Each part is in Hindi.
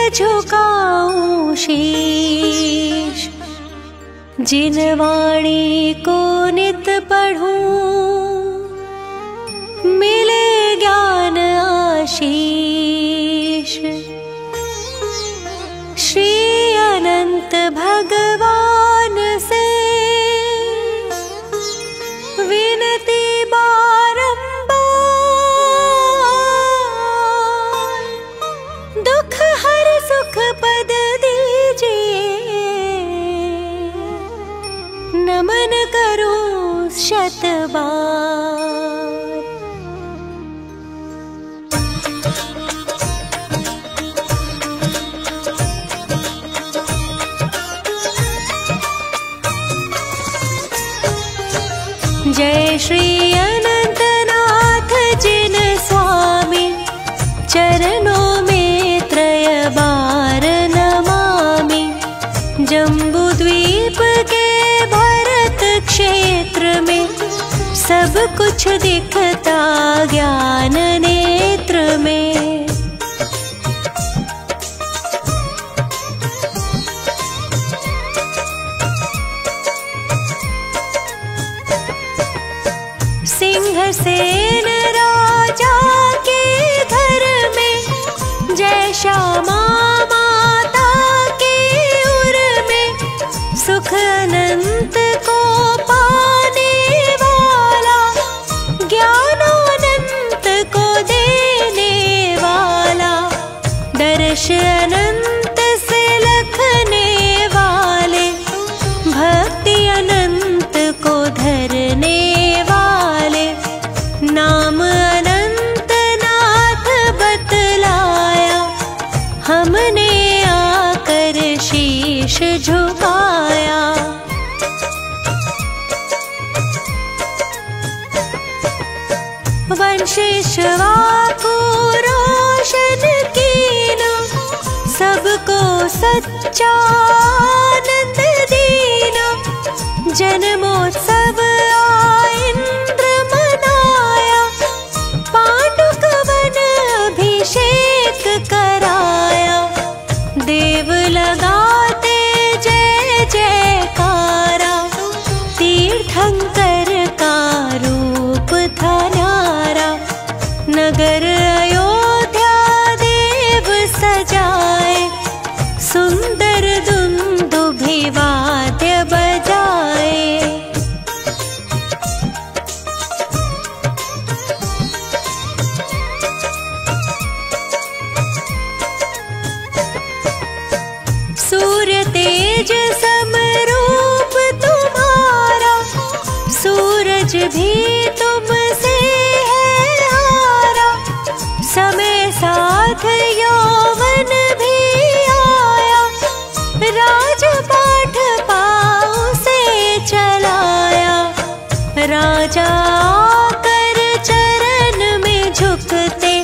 झुकाऊं शीश, जिन वाणी को नित पढ़ूं, मिले ज्ञान आशीष। श्री अनंत भगवान से विनती बारंबार, दुख हर सुख पद दीजिए, नमन करूं शत बार। जय श्री अनंतनाथ जिन स्वामी, चरणों में त्रय बार नमामि। जम्बूद्वीप के भरत क्षेत्र में, सब कुछ दिखता ज्ञान नेत्र में। सिंहसेन राजा के घर में, जय श्यामा माता के उर में, सुख अनंत को पाने वाला, ज्ञानानंत को देने वाला, दर्श अनंत से लखने वाले, भक्ति अनंत को धरने वाले, नाम अनंत नाथ बतलाया, हमने आकर शीश झुकाया। वंशिष्वा को रोशन कीना, सबको सच्चा आनंद दीना, जन्मोत्सव इंद्र मनाया, पांडुकवन अभिषेक कराया, देव लगाते जय जयकारा, तीर्थंकर का रूप था न्यारा, नगर अयोध्या देव सजाए, सुंदर दुंदुभि वाद्य बजाए। सूर्य तेज समरूप तुम्हारा, सूरज भी तुमसे है हारा, समय साथ यौवन भी आया, राजपाठ पाँव से चलाया, राजा आकर चरण में झुकते,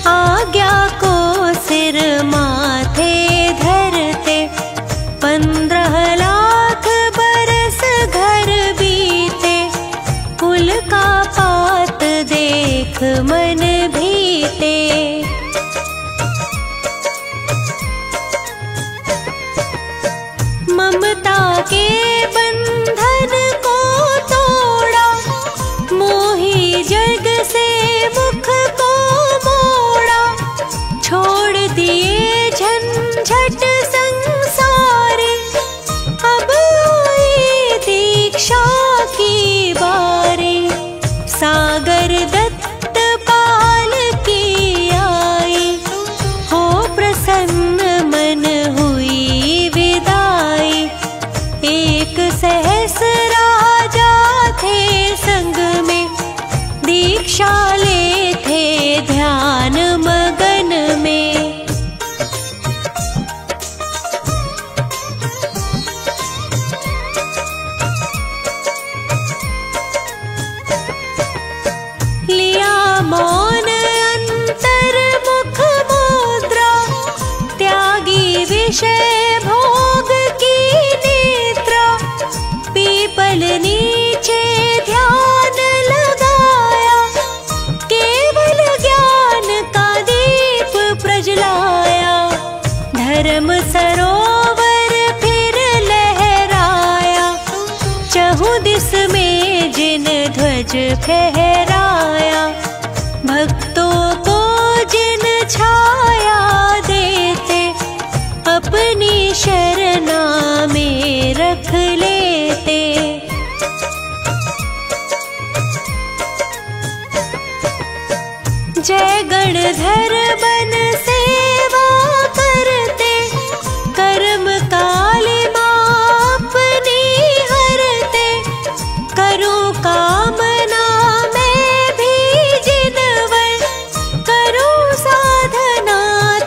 आज्ञा को सिर माथे धरते, 15 लाख बरस घर बीते, कुल का पात देख मन भीते। ममता के बंधन को तोड़ा, मोही जग से मुख को मोड़ा, छोड़ दिए झंझट संसारी, अब आई दीक्षा की बारी, सागर दत्त पाल की आई, हो प्रसन्न मन हुई विदाई, एक सहस राजा थे संग में, दीक्षा ले थे ध्यान मगन में। लिया मौन अंतर मुख मुद्रा, त्यागी विषय भोग की नेत्रा, पीपल नीचे ध्यान लगाया, केवल ज्ञान का धर्म सरोवर फिर लहराया, चहुँ दिस में जिन ध्वज फहराया। भक्तों को जिन छाया देते, अपनी शरणा में रख लेते। जय गणधर बन सेवा करते, कर्म कालिमा अपनी हरते। करूं कामना मैं भी जिनवर, करूं साधना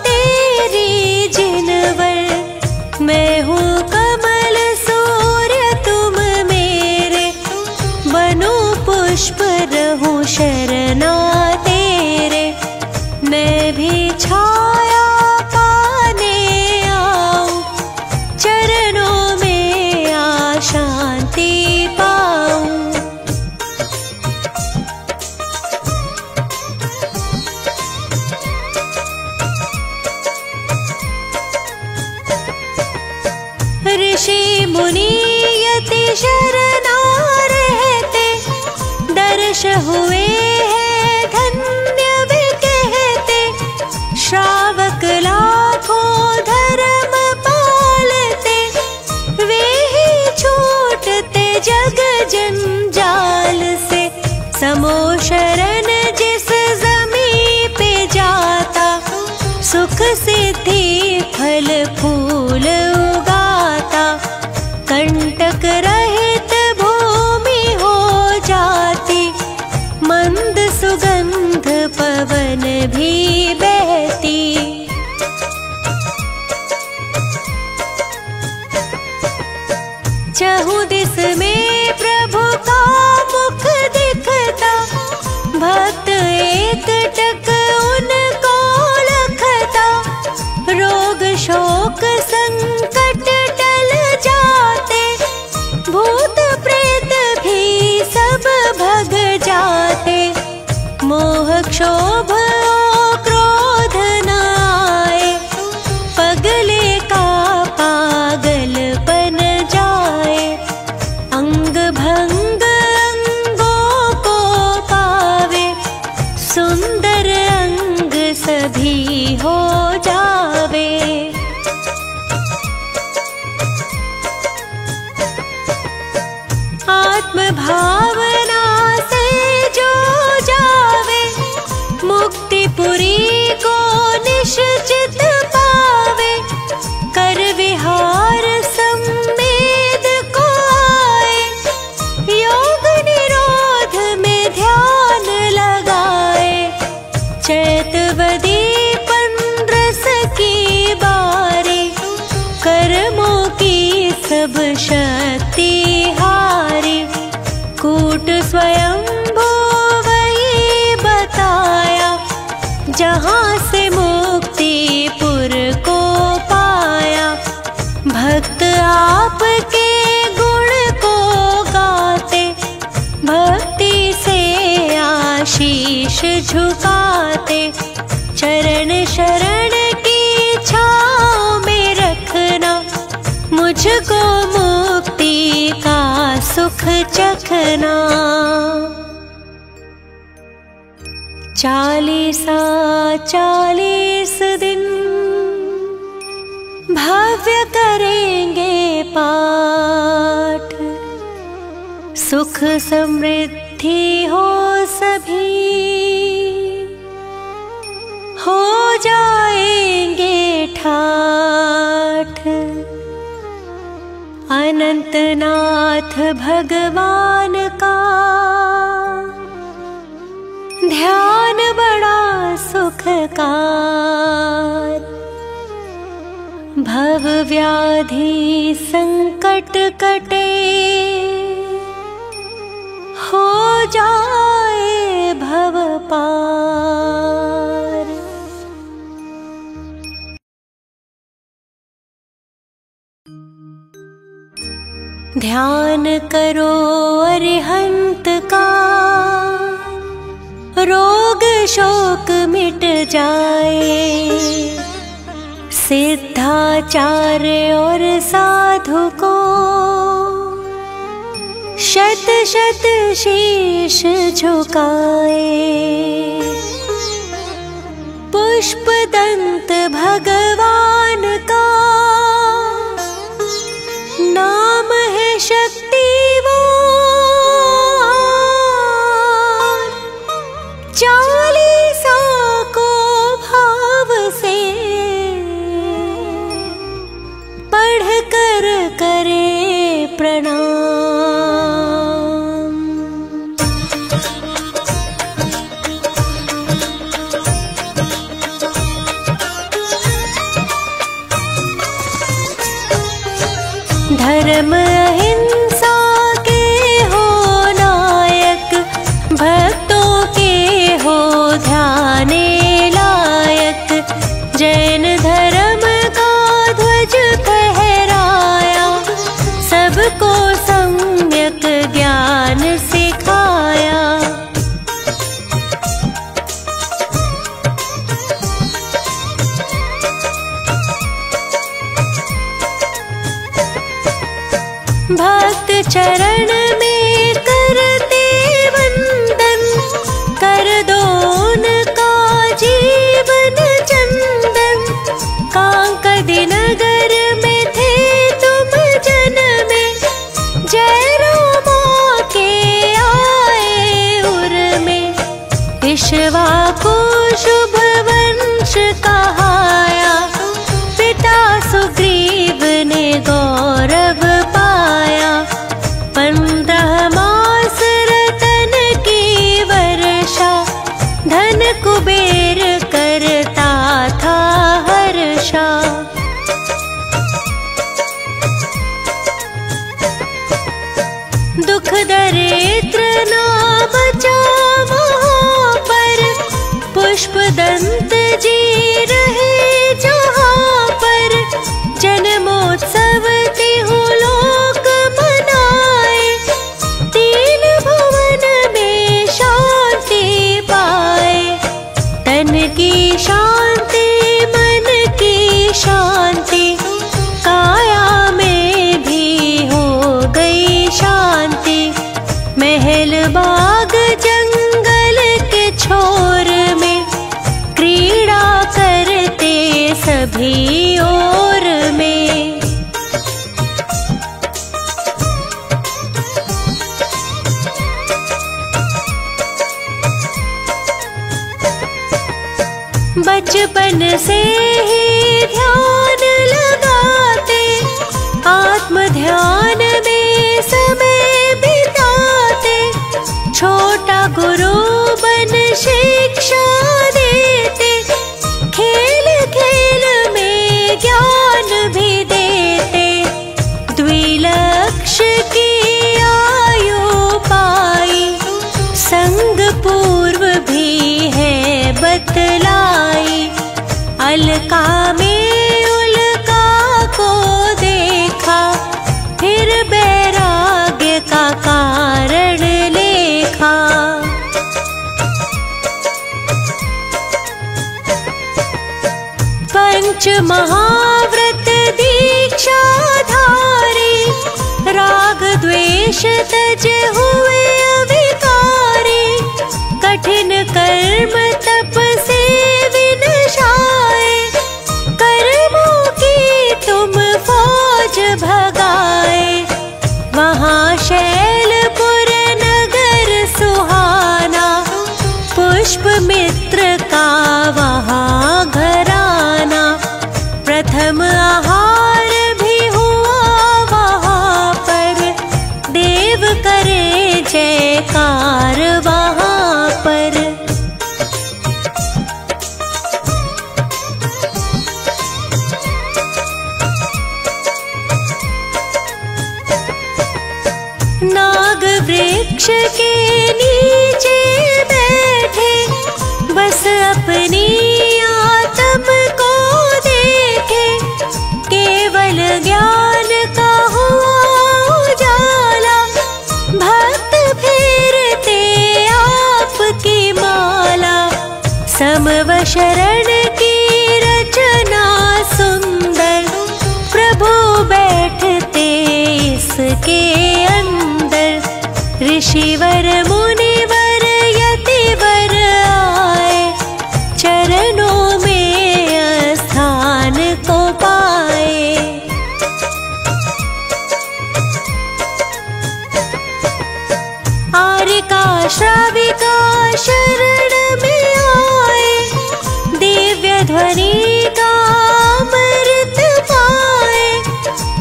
तेरी जिनवर। मैं हूँ कमल सूर्य तुम मेरे, बनूं पुष्प रहूं शरणा तेरे। मैं भी छाया पाने आऊं, चरणों में आ शांति पाऊं। ऋषि मुनि यति शरणा रहते, दर्श हुए हैं धन्य भी कहते। श्रावक लाखों धर्म पालते, वे ही छूटते जग जंजाल से। समो शरण जिस जमी पे जाता, सुख सिद्धि फल फूल उगाता। कंटक रहित भूमि हो जाती, मंद सुगंध पवन भी बहती। चहुँ दिस में प्रभु का मुख दिखता, भक्त एक टक उनको लखता। रोग शोक संकट टल जाते, भूत प्रेत भी सब भग जाते। मोह क्षोभ क्रोध न आए, पगले का पागलपन जाए। अंग भंग अंगों को पावे, सुंदर अंग सभी हो जावे। आत्म भावना से जो जावे, मुक्तिपुरी को निश्चित पावे। कर विहार सम्मेद को आए, योग निरोध में ध्यान लगाए। चैतवदी पंद्रस की बारी, कर्मों की सब शक्ति हारी। कूट स्वयंभू वही बताया, जहाँ से मुक्तिपुर को पाया। भक्त आपके गुण को गाते, भक्ति से आशीष झुकाते। चरण शरण की छाँव में रखना, मुझको मुक्ति का सुख चखना। चालीसा 40 दिन भव्य करेंगे पाठ, सुख समृद्धि हो सभी, हो जाएंगे ठाठ। अनंतनाथ भगवान का ध्यान बड़ा सुखकार, भव व्याधि संकट कटे, हो जाए भव पार। ध्यान करो अरिहंत का, रोग शोक मिट जाए। सिद्धाचार्य और साधु को शत शत शीश झुकाए। पुष्पदंत भगवान का नाम है शक्तिवान। 40 को भाव से पढ़ कर करे प्रणाम। धर्म अहिंसा के हो नायक, भक्तों के हो ध्याने लायक। जैन धर्म का ध्वज फहराया, सबको सम्यक ज्ञान सिखाया। भक्त चरण में करते वंदन, कर दो उनका जीवन चंदन। कांकदी नगर में थे तुम जन्मे, जय रामा के आए उर में। विश्वा को शुभ वंश कहाया, पिता सुग्रीव ने गौरव पाया। 15 मास रतन की वर्षा, धन कुबेर करता था हर्षा। दुख दरिद्र ना बचा वहाँ पर, पुष्पदंत जी रहे जहाँ पर। जन्मोत्सव तिहु लोक मनाए, 3 भुवन में शांति पाए। तन की शांति मन की शांति, काया में भी हो गई शांति। महल बाग जंगल के छोर में, क्रीड़ा करते सभी ओर में। बचपन से ही ध्यान लगाते, आत्म ध्यान में समय बिताते। छोटा गुरु बन शिक्षा देते, खेल खेल में ज्ञान भी देते। द्विलक्ष्य की आयु पाई, संग पूर्व भी है बतलाई। अलका में उल्का को देखा, फिर वैराग्य का कारण लेखा। पंच महाव्रत दीक्षा धारी, राग द्वेष तज हुए अविकारी। कठिन कर्म तप से विनशाए, कर्मों की तुम फौज भगाए। वहाँ शैलपुर नगर सुहाना, पुष्पमित्र का वहाँ घराना। प्रथम आहार भी हुआ वहाँ पर, देव करे जयकार वहाँ पर। नाग वृक्ष के नीचे बैठे, बस अपनी आत्म को देखे। केवल ज्ञान का हुआ उजाला, भक्त फेरते आपकी माला। समव शरण की रचना सुन ऋषिवर मुनिवर यतिवर आए, चरणों में स्थान को पाए। आर्यका श्राविका शरण में आए, दिव्य ध्वनि का अमृत पाए।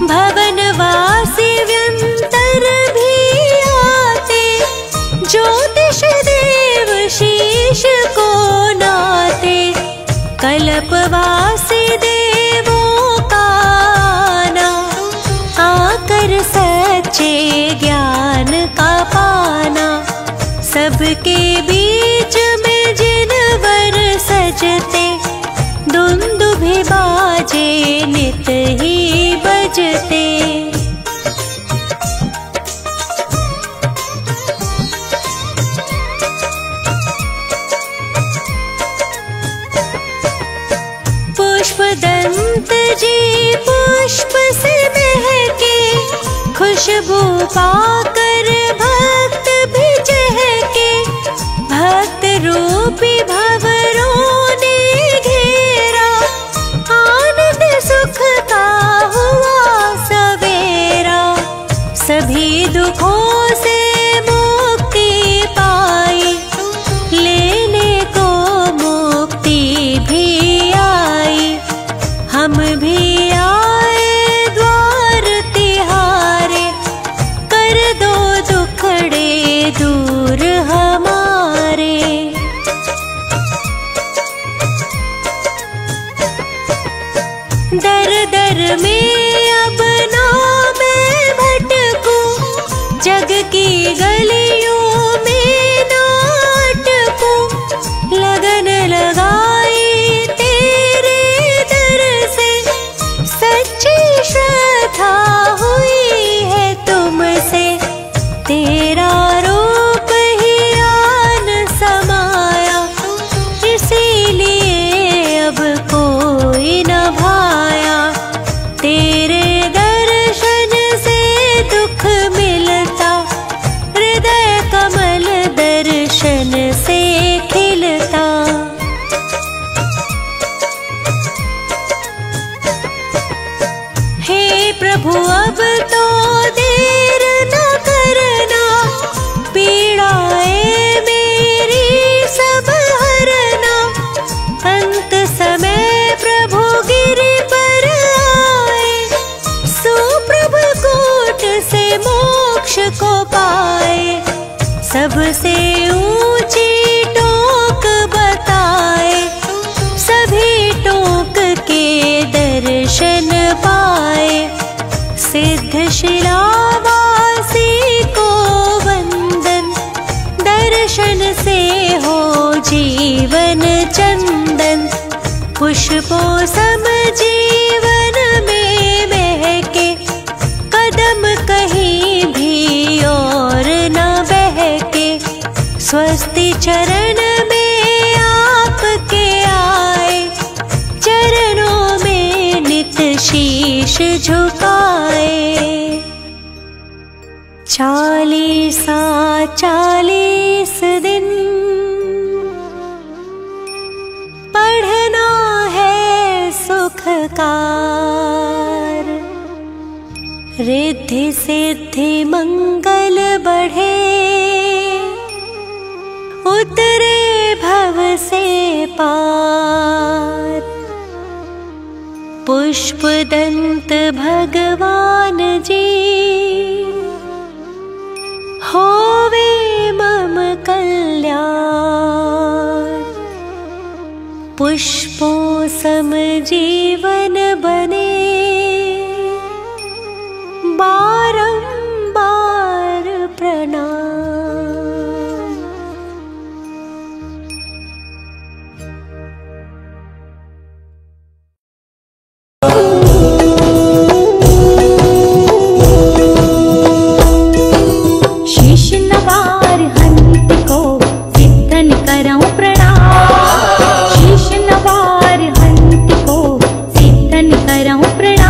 भवनवासी व्यंतर भी आते, ज्योतिष देव शीश को नाते। कल्पवासी देवों का आना, आकर सच्चे ज्ञान का पाना। सबके बीच में जिनवर सजते, दुंदुभि बाजे नित ही बजते। पुष्पदंत जी पुष्प से महके, खुशबू पाकर भक्त भी चहके। भक्त रूपी भंवरों ने घेरा, आनंद सुख का हुआ सवेरा। सभी दुखों से मुक्ति पाई, लेने को मुक्ति भी आई। हम भी आए द्वार तिहारे, कर दो दुखड़े दूर हमारे। दर दर में अब ना मैं भटकूं, जग की गलियों में ना अटकूं। लगन लगाई तेरे दर से, सच्ची श्रद्धा हुई है तुमसे। तेरा रूप ही आन समाया, इसीलिए अब कोई न भाया। तेरे दर्शन से दुख मिलता, हृदय कमल दर्शन से खिलता। हे प्रभु अब तो देर न करना, पीड़ाएं मेरी सब हरना। अंत समय प्रभु गिरि पर आए, सुप्रभ कूट से मोक्ष को पाए। सबसे ऊंची टोक बताए, सभी टोक के दर्शन पाए। सिद्ध शिलावासी को वंदन, दर्शन से हो जीवन चंदन। पुष्पों सम जीवन में महके, कदम कहीं भी और न बहके। स्वस्ति चरण में आपके आए, चरणों में नित शीश झुकाए। 40 दिन पढ़ना है सुखकार, रिद्धि सिद्धि मंगल बढ़े। उतरे भव से पार, पुष्पदंत भगवान जी होवे मम कल्याण। पुष्पों सम जीवन बने, बारंबार प्रणाम। प्रणाम।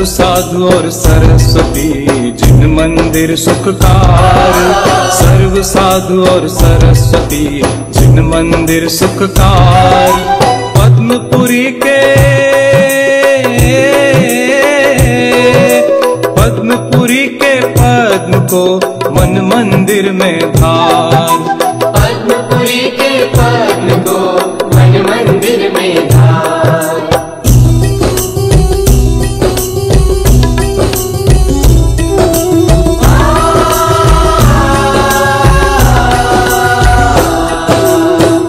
सर्व साधु और सरस्वती जिन मंदिर सुखकार, सर्व साधु और सरस्वती जिन मंदिर सुखकार। पद्मपुरी के पद्म को मन मंदिर में धार, पद्मपुरी के पद्म को मन मंदिर में धार।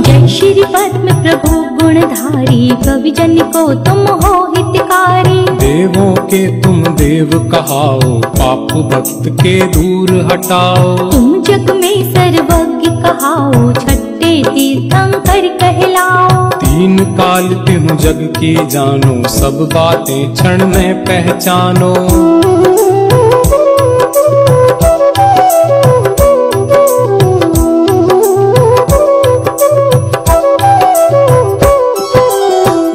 जय श्री पद्म प्रभु गुणधारी, कवि जन को तुम हो हितकारी। देवों के तुम देव कहाओ, पाप भक्त के दूर हटाओ। तुम जग में सर्वज्ञ कहाओ, छठे तीर्थंकर कहलाओ। तीन काल तिहु जग की जानो, सब बातें क्षण में पहचानो।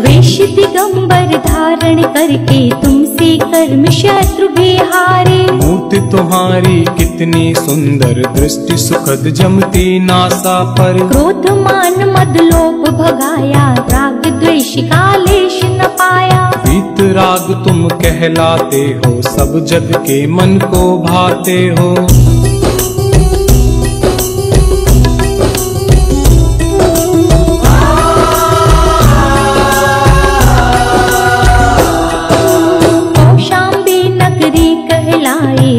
वेश दिगंबर धारण करके तुमसे कर्म शत्रु भी हारे। मूर्ति तुम्हारी कितनी सुंदर, दृष्टि सुखद जमती नासा पर। क्रोध मान मद लोभ भगाया, राग द्वेष का लेश न पाया। वीत राग तुम कहलाते हो, सब जग के मन को भाते हो।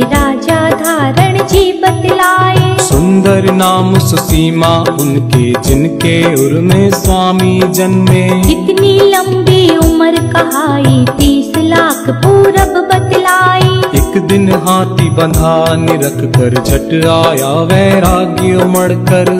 राजा धारण जी बतलाए। सुंदर नाम सुसीमा उनके, जिनके उर में स्वामी जन्मे। इतनी लंबी उम्र कहाई, 30 लाख पूरब बतलाई। एक दिन हाथी बंधा निरख कर, झट आया वैराग्य उमड़ कर।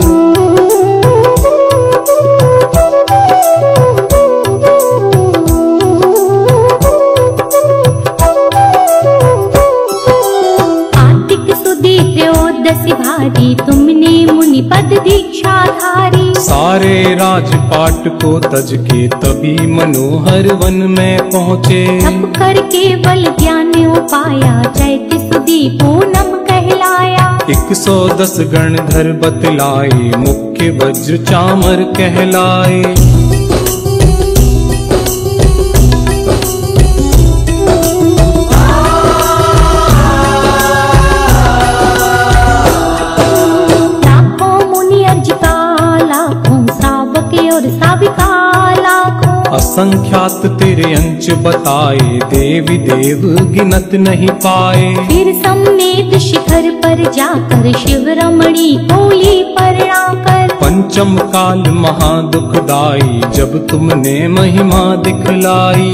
भारी तुमने मुनि पद दीक्षा धारी। सारे राजपाट को तज के तभी मनोहर वन में पहुँचे। तप करके बल ज्ञान उपाया, चैत सुदी पूनम कहलाया। 110 गणधर बतलाए, मुख्य वज्र चामर कहलाए। असंख्यात तेरे अंश बताए, देवी देव गिनत नहीं पाए। फिर सम्मेद शिखर पर जाकर, शिव रमणी बोली प्रणाकर। पंचम काल महादुखदाई, जब तुमने महिमा दिखलाई।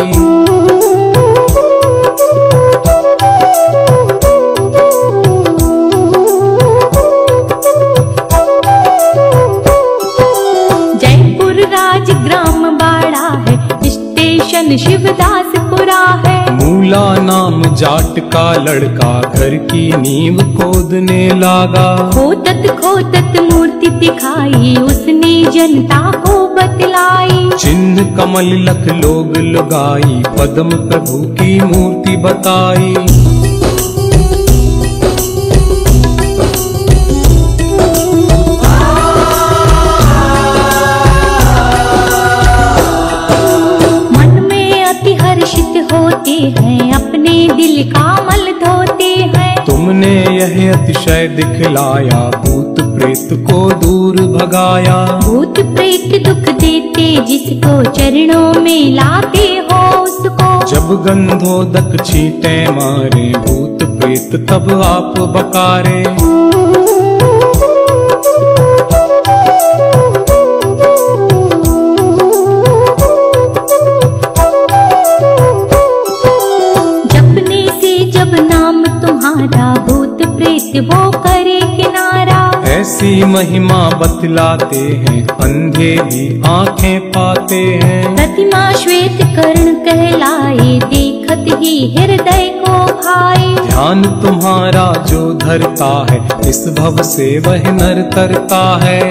जयपुर राज ग्राम बाड़ा है, स्टेशन शिवदासपुरा है। मूला नाम जाट का लड़का, घर की नींव खोदने लगा। खोदत खोदत मूर्ति दिखाई, उसने जनता को बतलाई। चिन्ह कमल लख लोग लगाई, पद्म प्रभु की मूर्ति बताई। होते हैं, अपने दिल का मल धोते हैं। तुमने यह अतिशय दिखलाया, भूत प्रेत को दूर भगाया। भूत प्रेत दुख देते, जिसको चरणों में लाते हो उसको। जब गंधोदक छींटे मारे, भूत प्रेत तब आप बकारे। भूत प्रेत वो करे किनारा। ऐसी महिमा बतलाते हैं, अंधे भी आंखें पाते हैं। प्रतिमा श्वेत कर्ण कहलाए, देखत ही हृदय को भाए। ध्यान तुम्हारा जो धरता है, इस भव से वह नर तरता है।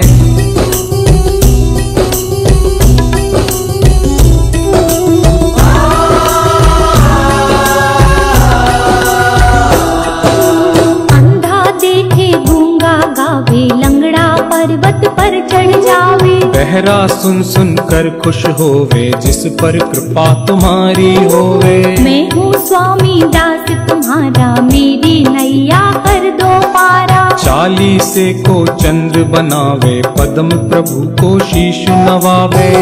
पर चढ़ जावे। बहरा सुन सुन कर खुश होवे, जिस पर कृपा तुम्हारी होवे। मैं हूँ स्वामी दास तुम्हारा, मेरी नैया कर दो पारा। चालीसे को चंद्र बनावे, पद्म प्रभु को शीश नवावे।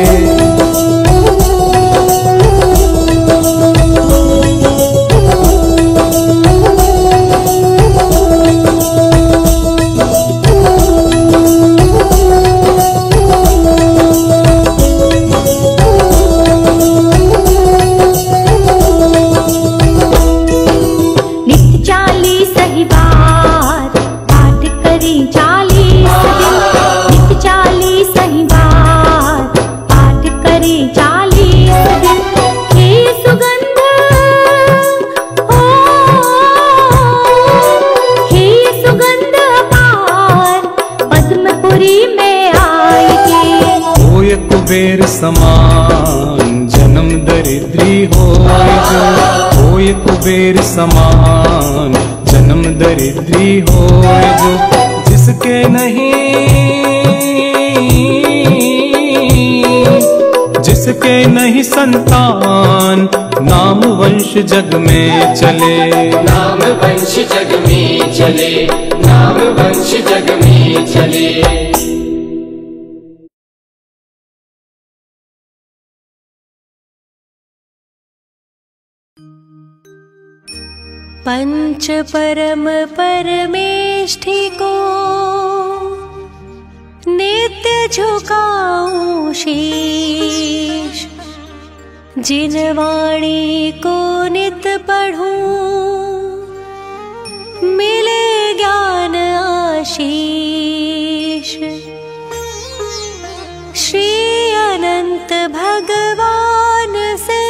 कुबेर समान जन्म दरिद्री होय जो, होय कुबेर समान जन्म दरिद्री होय जो। जिसके नहीं संतान, नाम वंश जग में चले। नाम वंश जग में चले, नाम वंश जग में चले। पंच परम परमेष्ठि को नित्य झुकाऊं शीश। जिन वाणी को नित पढ़ूं, मिले ज्ञान आशीष। श्री अनंत भगवान से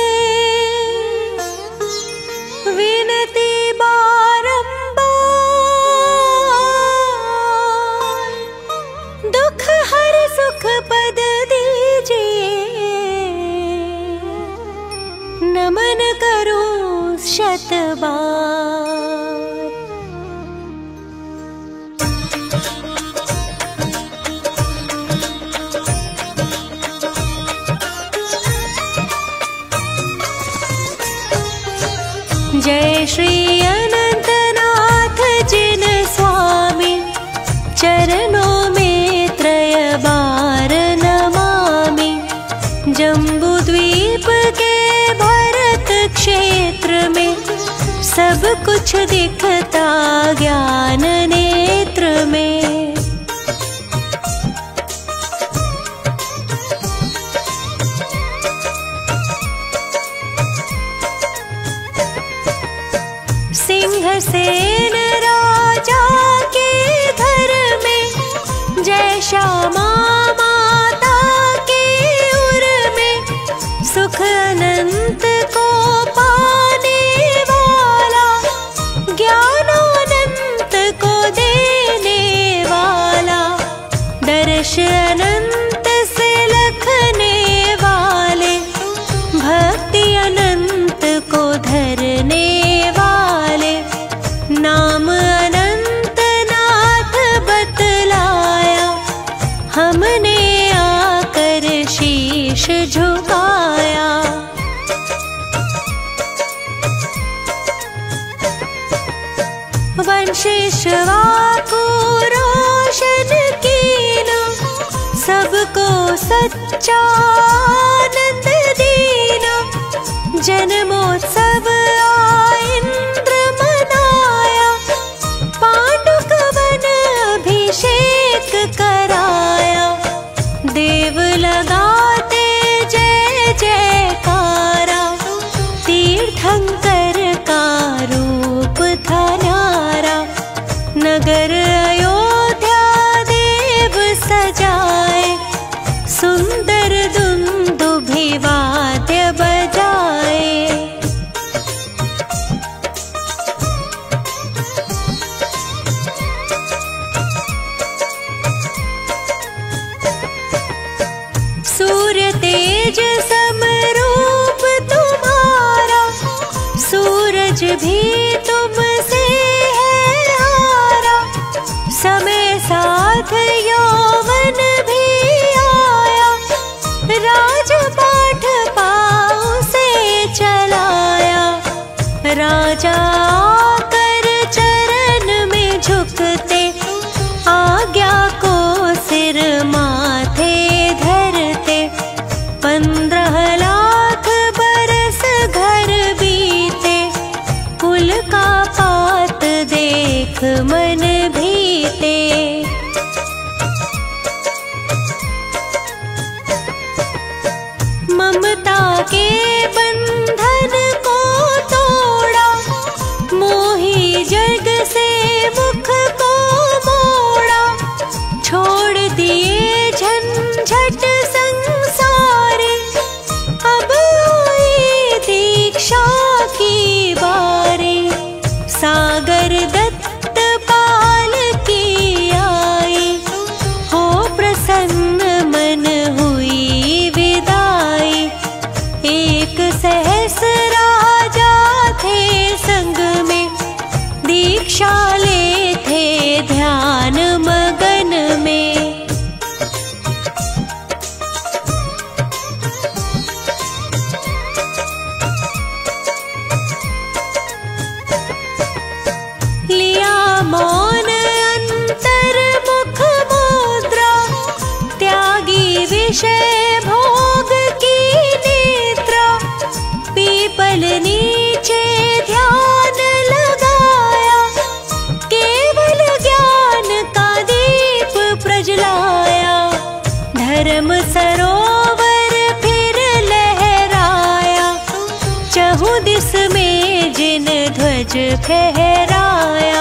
विनती दुख हर सुख पद दीजिए। नमन करूं शत बार। जय श्री अनंतनाथ जिन स्वामी, चरणों में त्रय बार नमामि। जम्बूद्वीप के भरत क्षेत्र में, सब कुछ दिखता ज्ञान नेत्र में। सिंहसेन राजा के घर में, जय श्यामा माता के उर में। सुख अनंत को पाने वाला, ज्ञानानंत को देने वाला। दर्श अनंत से लखने वाले, भक्ति अनंत को धरने वाले। नाम अनंत नाथ बतलाया, हमने आकर शीश झुकाया। वंशिष्वा को रोशन कीना, सबको सच्चा आनंद दीना। जन्मोत्सव इंद्र मनाया, पांडुक वन अभिषेक कराया। देव लगाते जय जयकारा, तीर्थंकर का रूप था न्यारा। नगर अयोध्या देव सजाए, सुंदर दुंदुभि वाद्य बजाए। सूर्य तेज समरूप तुम्हारा, सूरज भी तुमसे है हारा। समय साथ यौवन भी राजा आकर चरण में झुकते, आज्ञा को सिर माथे धरते। 15 लाख बरस घर बीते, कुल का पात देख मन भीते। ममता के बंधन को तोड़ा, मोही जग से मुख को मोड़ा। छोड़ दिए झंझट संसारे, अब आई दीक्षा की बारी। सागर दत्त पाल की आई, हो प्रसन्न मन हुई विदाई। एक सहस राजा थे संग में, दीक्षा ले थे ध्यान मगन में। लिया मौन अंतर मुख मुद्रा, त्यागी विषय भोग की नेत्रा। पीपल नीचे ध्यान लगाया, केवल ज्ञान का दीप प्रज्वलाया। धर्म सरोवर फिर लहराया, चहुं दिस में जिन ध्वज फहराया।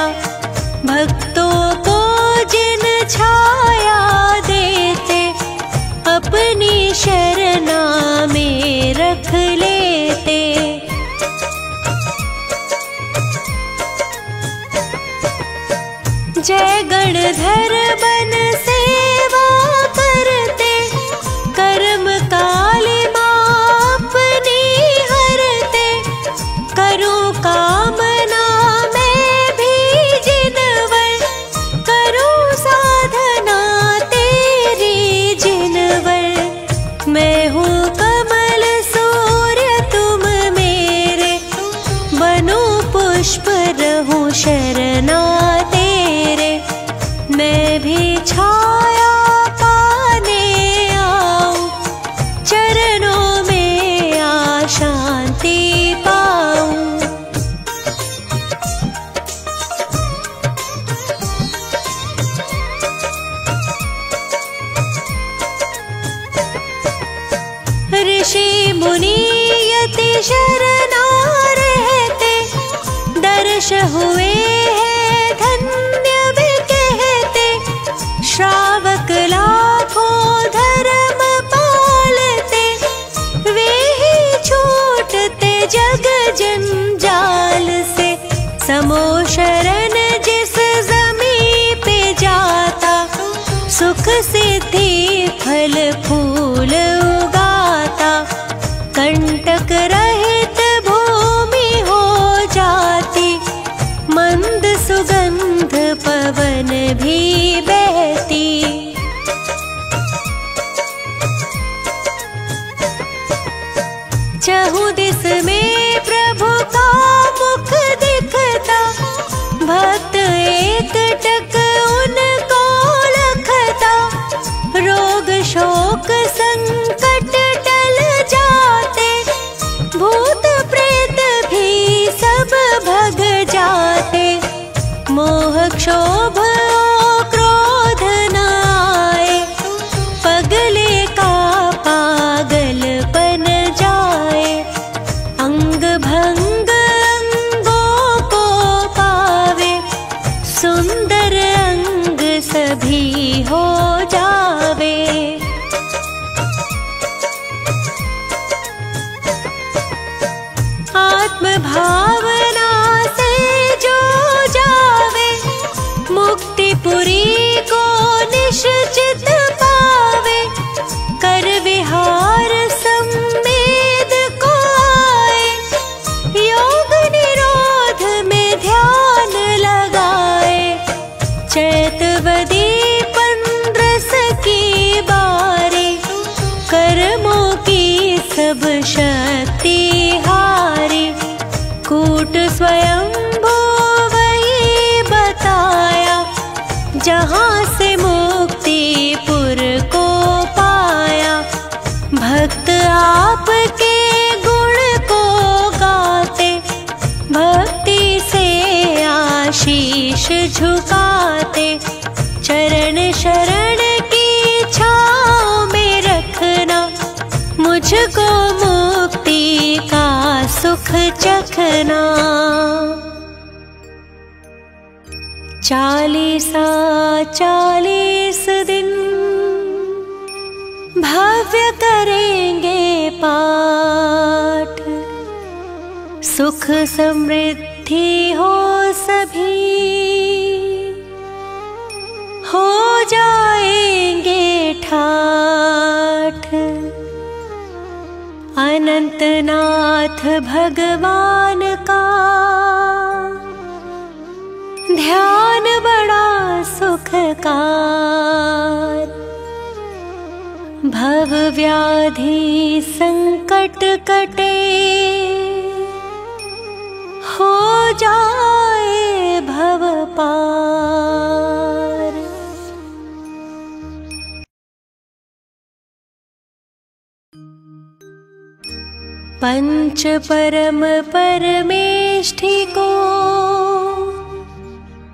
भक्तों को जिन छाया देते, अपनी शरणा में रख लेते। जय गणधर बन सेवा करते, कर्म कालिमा अपनी हरते। करूं कामना मैं भी जिनवर, करूं साधना तेरी जिनवर। मैं हूँ कमल सूर्य तुम मेरे, बनूं पुष्प रहूं शरणा तेरे। मैं भी छाया पाने आऊं, चरणों में आ शांति पाऊं। ऋषि मुनि यति शरणा रहते, दर्श हुए हैं धन्य वे कहते। श्रावक लाखों धर्म पालते, वे ही छूटते जग जंजाल से। समो शरण जिस जमी पे जाता, सुख सिद्धि फल फूल उगाता। कंटक रहित भूमि हो जाती, मंद सुगंध पवन भी बहती। चहुं दिस में प्रभु का मुख दिखता, भक्त एक टक उनको लखता। रोग शोक संकट टल जाते, भूत प्रेत भी सब भग जाते। मोह क्षोभ क्रोध न आए, पगले का पागलपन जाए। अंग भंग अंगों को पावे, सुंदर अंग सभी हो जावे। आत्म भावना से जो जावे, मुक्त कूट स्वयंभू वही बताया, जहाँ से मुक्तिपुर को पाया। भक्त आपके गुण को गाते, भक्ति से आशीष झुकाते। चरण शरण की छाँव में रखना, मुझको मुक्ति का सुख चखना। 40 दिन भव्य करेंगे पाठ, सुख समृद्धि हो सभी, हो जाएंगे ठाठ। अनंतनाथ भगवान का ध्यान बड़ा सुखकार, भव व्याधि संकट कटे, हो जाए भव पार। पंच परम परमेष्ठि को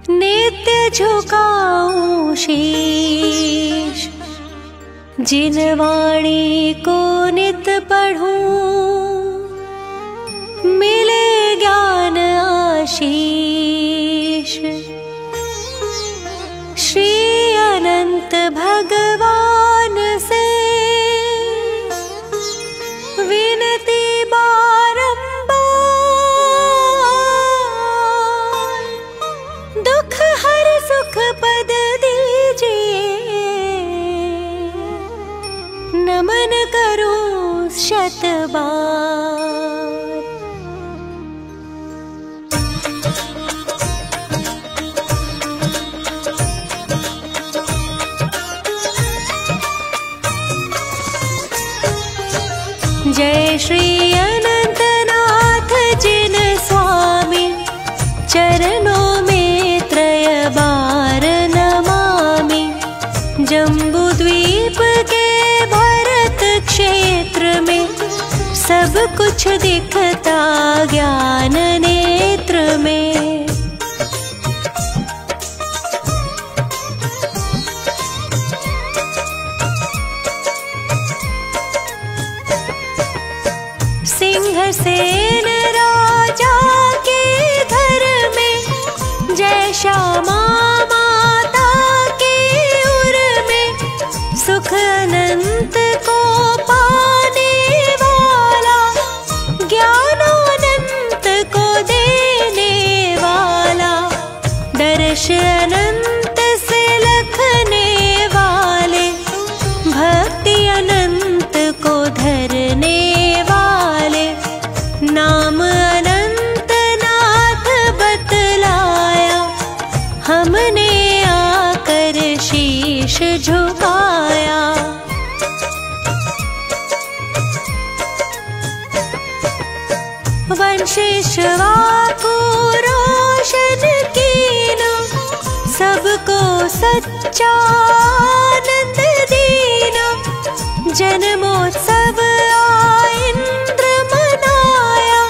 नित्य झुकाऊं शीश, जिन वाणी को नित पढ़ूं, मिले ज्ञान आशीष। श्री अनंत भगवान से विनती बारंबार, दुख हर सुख पद दीजिए, नमन करूं शत बार। जय श्री अनंतनाथ जिन स्वामी, चरणों में त्रय बार नमामि। जम्बूद्वीप के भरत क्षेत्र में, सब कुछ दिखता ज्ञान नेत्र में। सिंहसेन राजा के घर में, जय श्यामा माता के उर में, सुख अनंत को पाने वाला, ज्ञानानंत को देने वाला, दर्श अनंत से लखने वाले, भक्ति अनंत को धरने वाले, नाम अनंत नाथ बतलाया, हमने आकर शीश झुकाया। वंशिष्वा को रोशन कीना, सबको सच्चा आनंद दीना। जन्मोत्सव इंद्र मनाया,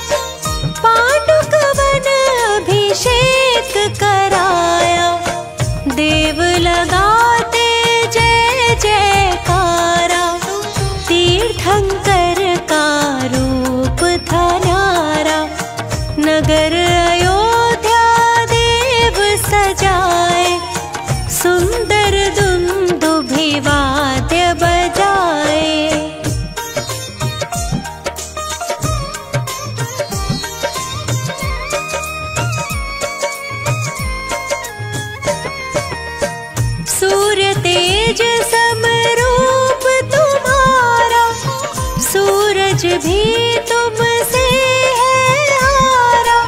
पांडुक वन अभिषेक कराया। देव लगाते जय जयकारा, तीर्थंकर का रूप था न्यारा। नगर अयोध्या देव सजाए, सुंदर दुंदुभि वाद्य बजाए। सूर्य तेज समरूप तुम्हारा, सूरज भी तुमसे है हारा।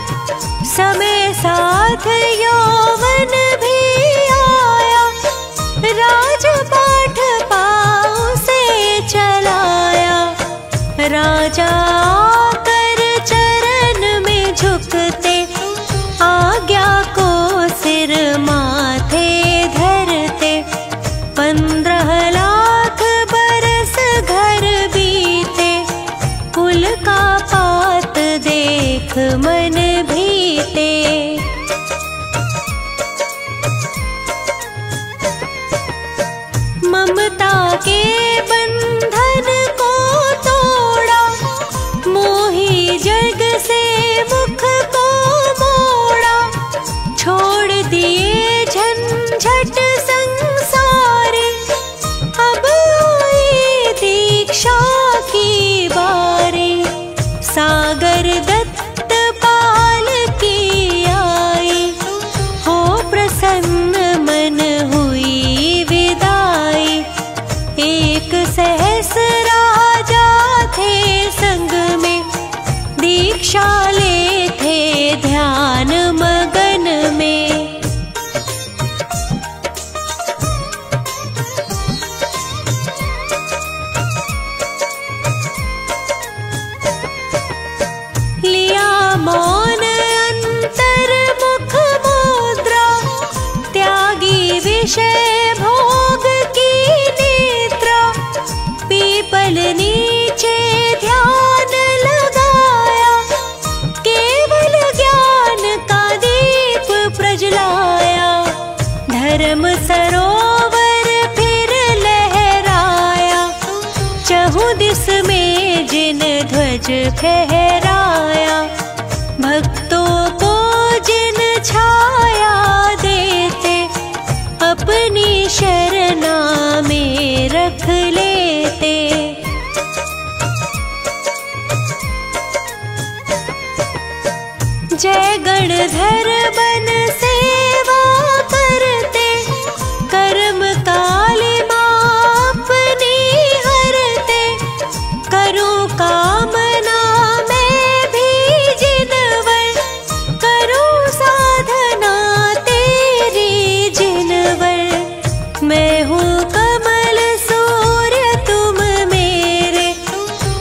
झुकते, आज्ञा को सिर माथे धरते। 15 लाख बरस घर बीते, कुल का पात देख मन भीते। ममता के बंधन को तोड़ा, मोही जग से मुख को मोड़ा। छोड़ दिए झंझट संसारे, अब आई दीक्षा की बारी। सागर दत्त पाल की आई, हो प्रसन्न मन हुई विदाई। एक सहस राजा थे संग में, दीक्षा ले थे ध्यान मगन में। लिया मौन अंतर मुख मुद्रा, त्यागी विषय भोग की नेत्रा। पीपल नीचे ध्यान लगाया, केवल ज्ञान का दीप प्रज्वलाया। धर्म सरोवर फिर लहराया, चहुं दिस में जिन ध्वज फहराया। भक्तों को जिन छाया देते, अपनी शरणा में रख लेते। जय गणधर बन सेवा करते, कर्म कालिमा अपनी हरते। करूं कामना मैं भी जिनवर, करूं साधना तेरी जिनवर। मैं हूँ कमल सूर्य तुम मेरे,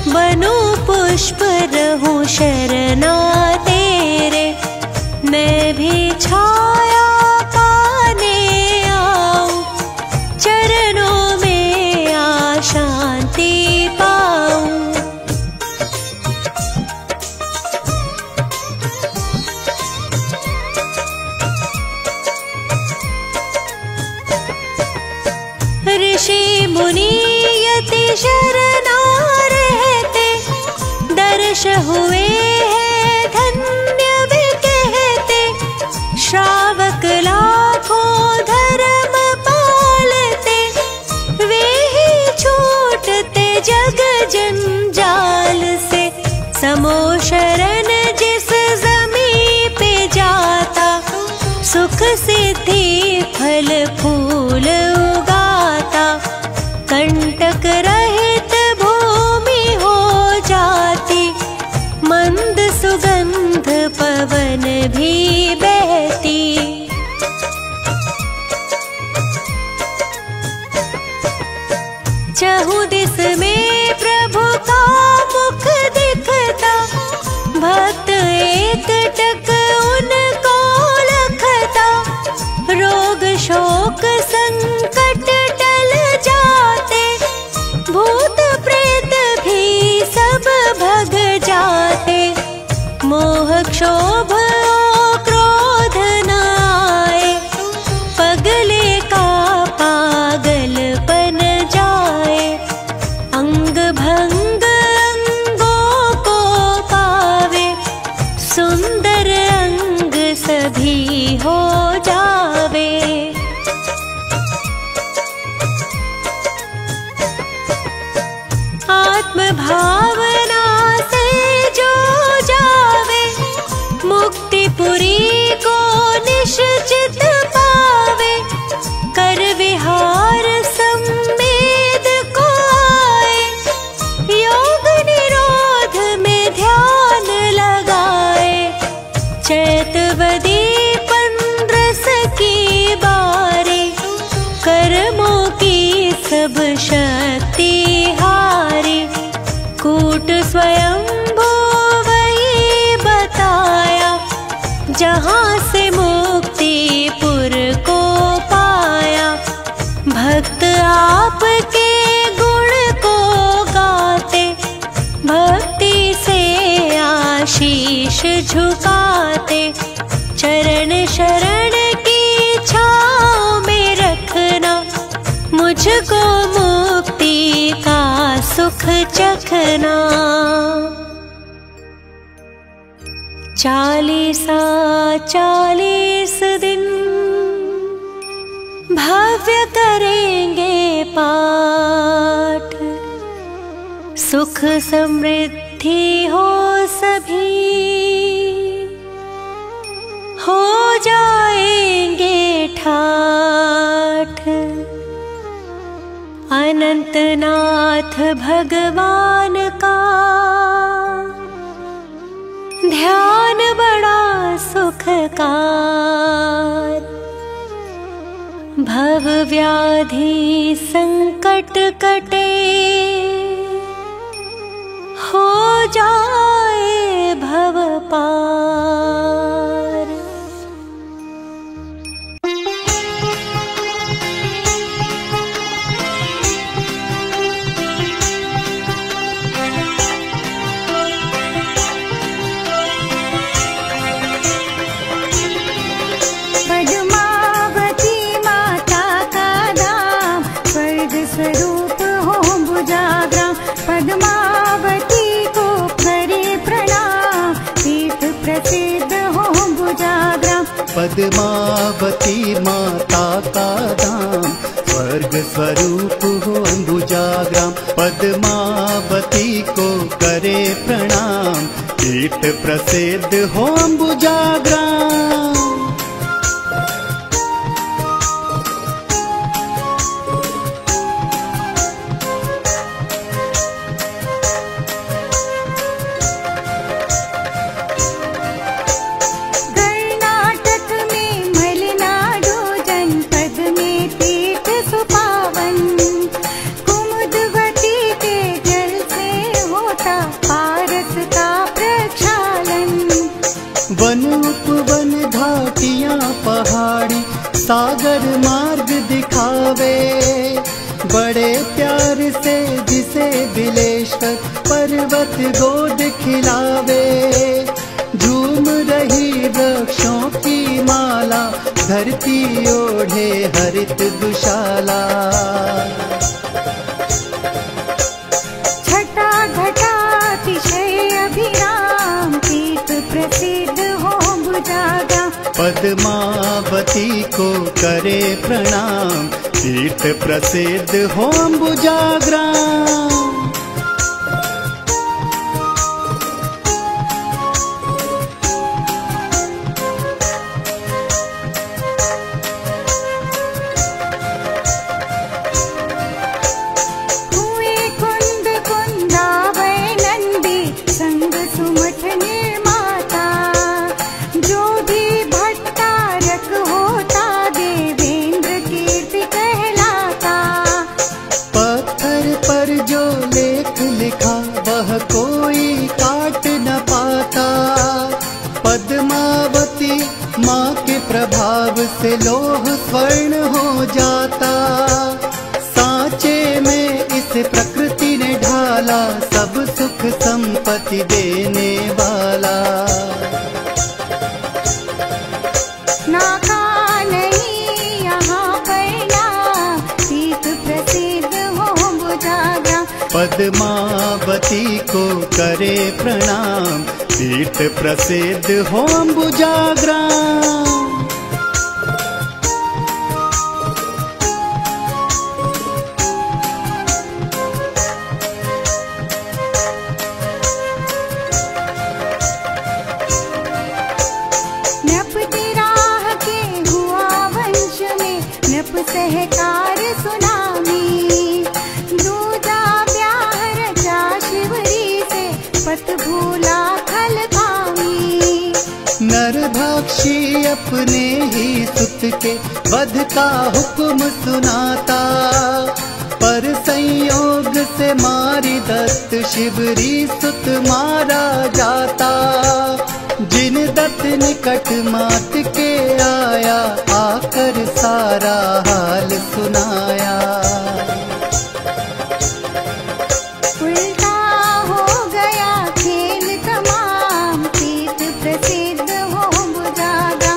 बनूं पुष्प रहूं शरणा तेरे। मैं भी छाया पाने आऊं, चरणों में आ शांति पाऊं। ऋषि मुनि यति शरणा रहते, दर्श हुए हैं धन्य भी कहते। श्रावक लाखों धर्म पालते, वे ही छूटते जग जंजाल से। समो शरण जिस जमी पे जाता, सुख सिद्धि फल फूल उगाता। कंटक रहित भूमि हो जाती, मंद सुगंध पवन भी बहती। चहुं दिस में प्रभु का मुख दिखता, भक्त एक टक उनको लखता। रोग शोक संकट टल जाते, भूत प्रेत भी सब भग जाते। मोह क्षोभ क्रोध न आए, पगले का पागलपन जाए। अंग भंग अंगों को पावे, सुंदर अंग सभी हो जावे। आत्म भावना से जो जावे, मुक्तिपुरी को निश्चित पावे। कर विहार सम्मेद को आए, योग निरोध में ध्यान लगाए। चैतवदी 15 की बारी, कर्मों की सब शक्ति हारी। कूट स्वयंभू वही बताया, जहाँ से मुक्तिपुर को पाया। भक्त आपके गुण को गाते, भक्ति से आशीष झुकाते। चरण शरण की छाँव में रखना, मुझको मुक्ति का सुख चखना। 40 दिन भव्य करेंगे पाठ, सुख समृद्धि हो सभी, हो जाएंगे ठाठ। अनंतनाथ भगवान का ध्यान बड़ा सुखकार। भव व्याधि संकट कटे, हो जाए भव पार। स्वरूप हो भुजाग्राम, पद्मावती को करे प्रणाम, तीर्थ प्रसिद्ध हो भुजाग्राम। पद्मावती माता का धाम, स्वर्ग स्वरूप हो भुजाग्राम। पद्मावती को करे प्रणाम, तीर्थ प्रसिद्ध हो भुजाग्राम। वन उपवन घाटियाँ पहाड़ी, सागर मार्ग दिखावे। बड़े प्यार से जिसे बिलेश्वर पर्वत गोद खिलावे। झूम रही वृक्षों की माला, धरती ओढ़े हरित दुशाला। छटा घटा अतिशय अभिराम, तीर्थ प्रसिद्ध हो भुजाग्राम। पद्मावती को करे प्रणाम, तीर्थ प्रसिद्ध हो भुजाग्राम। कोई काट न पाता, पद्मावती माँ के प्रभाव से लोह स्वर्ण हो जाता। सांचे में इस प्रकृति ने ढाला, सब सुख संपत्ति देने वाला। नाका नहीं यहाँ पड़ना, तीर्थ प्रसिद्ध हो भुजाग्राम। पद्मावती को करे प्रणाम, तीर्थ प्रसिद्ध हो भुजाग्राम। नप तिराह के हुआ वंश में, नप सहकार सुनामी। दूजा ब्याह रचा शिवरी से, पत भूला खल पामी। नरभक्षी अपने ही सुत के वध का हुक्म सुनाता, पर संयोग से मारी दत्त शिवरी सुत मारा जाता। जिन दत्त निकट मात के आया, आकर सारा हाल सुनाया। उल्टा हो गया खेल तमाम, तीर्थ प्रसिद्ध हो बुझागा।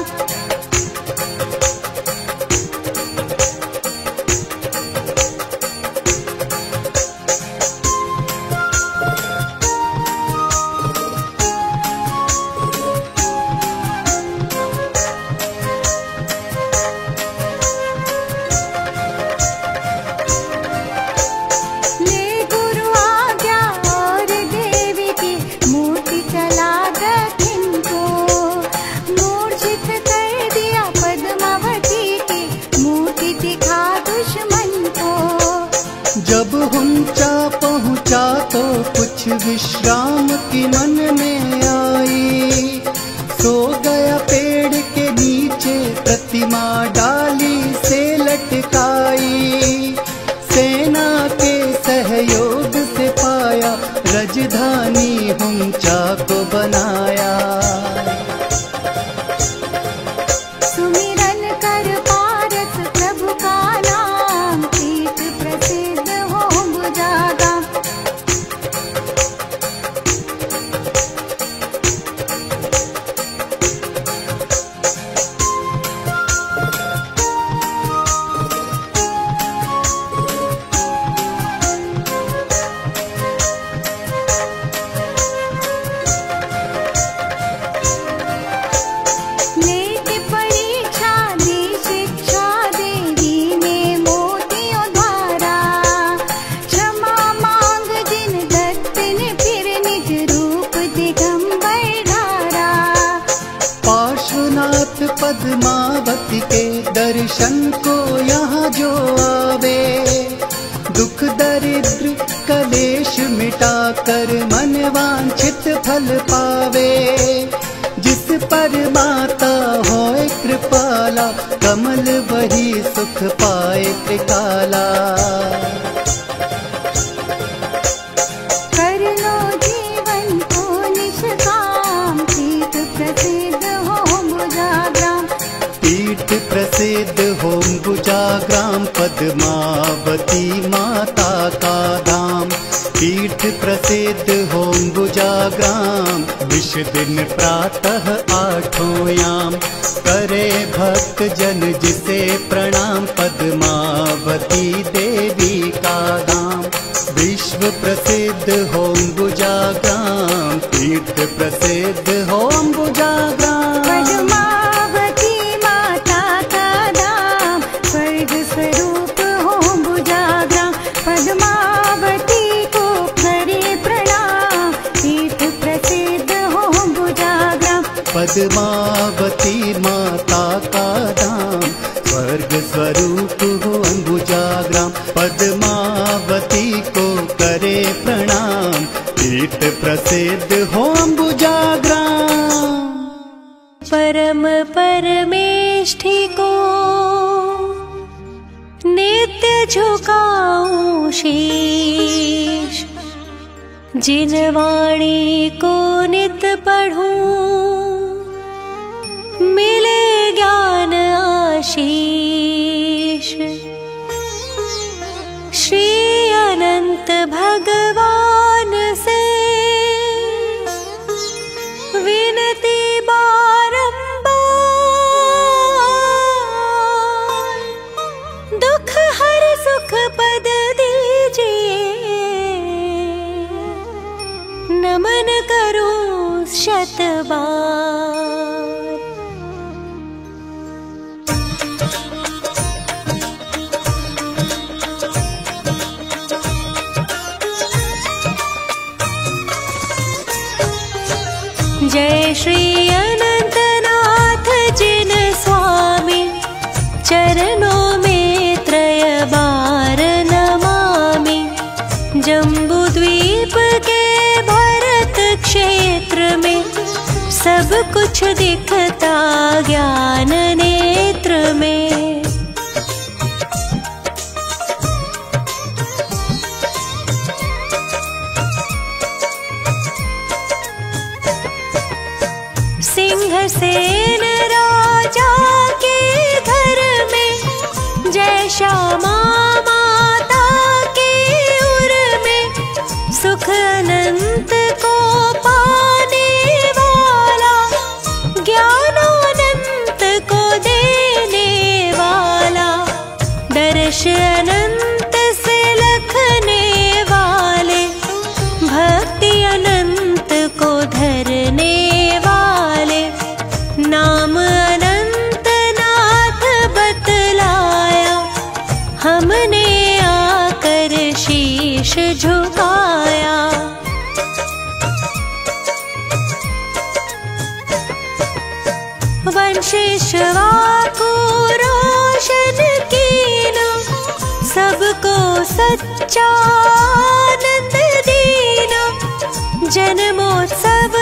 जब हुंचा पहुंचा तो कुछ विश्राम की मन में आई। सो गया पेड़ के नीचे प्रतिमा डाली से लटकाई। सेना के सहयोग से पाया राजधानी हुंचा को बनाया। सुमिरन कर पारस प्रभु का नाम, तीर्थ प्रसिद्ध हो बुझागा। लेके परीक्षा दी शिक्षा देवी में मोतियों द्वारा। क्षमा मांग जिन दत्त ने फिर निज रूप दिगंबर धारा। पार्श्वनाथ पद्मावती के दर्शन को यहाँ जो आवे, दुख दरिद्र कलेश मिटा कर मन वांछित फल पावे। जिस पर माता होए कृपाला, कमल वही सुख पाए त्रिकाला। कर लो जीवन को निष्काम, तीर्थ प्रसिद्ध हो बुझाग्राम। तीर्थ प्रसिद्ध होम बुझाग्राम, पद्मावती माता का धाम। तीर्थ प्रसिद्ध होम बुझाग्राम, विश दिन प्रातः 8 याम। करे भक्त जन जिसे प्रणाम, पद्मावती देवी का धाम। विश्व प्रसिद्ध होम बुझाग्राम, तीर्थ प्रसिद्ध होम बुझाग्राम। पद्मावती माता का धाम, स्वर्ग स्वरूप हो बुझाग्राम। पद्मावती को करे प्रणाम, तीर्थ प्रसिद्ध हो बुझाग्राम। पद्मावती माता का धाम, स्वर्ग स्वरूप हो अंबुजाग्राम। पद्मावती को करे प्रणाम, तीर्थ प्रसिद्ध हो अंबुजाग्राम। परम परमेष्ठि को नित्य झुकाऊं शीश। जिन वाणी को नित पढ़ूं, मिले ज्ञान आशीष। श्री अनंत भगवान से विनती बारंबार। दुख हर सुख पद दीजिए, नमन करूं शत बार। जय श्री अनंतनाथ जिन स्वामी, चरणों में त्रय बार नमामि। जम्बूद्वीप के भरत क्षेत्र में, सब कुछ दिखता ज्ञान नेत्र में। सेन राजा के घर में, जय श्यामा माता के उर में, सुख अनंत को पाने वाला, ज्ञान अनंत को देने वाला, दर्श अनंत से लखने वाले, भक्ति अनंत को धरने वाले, नाम अनंत नाथ बतलाया, हमने आकर शीश झुकाया। वंशिष्वा को रोशन कीना, सबको सच्चा आनंद दीना, जन्मोत्सव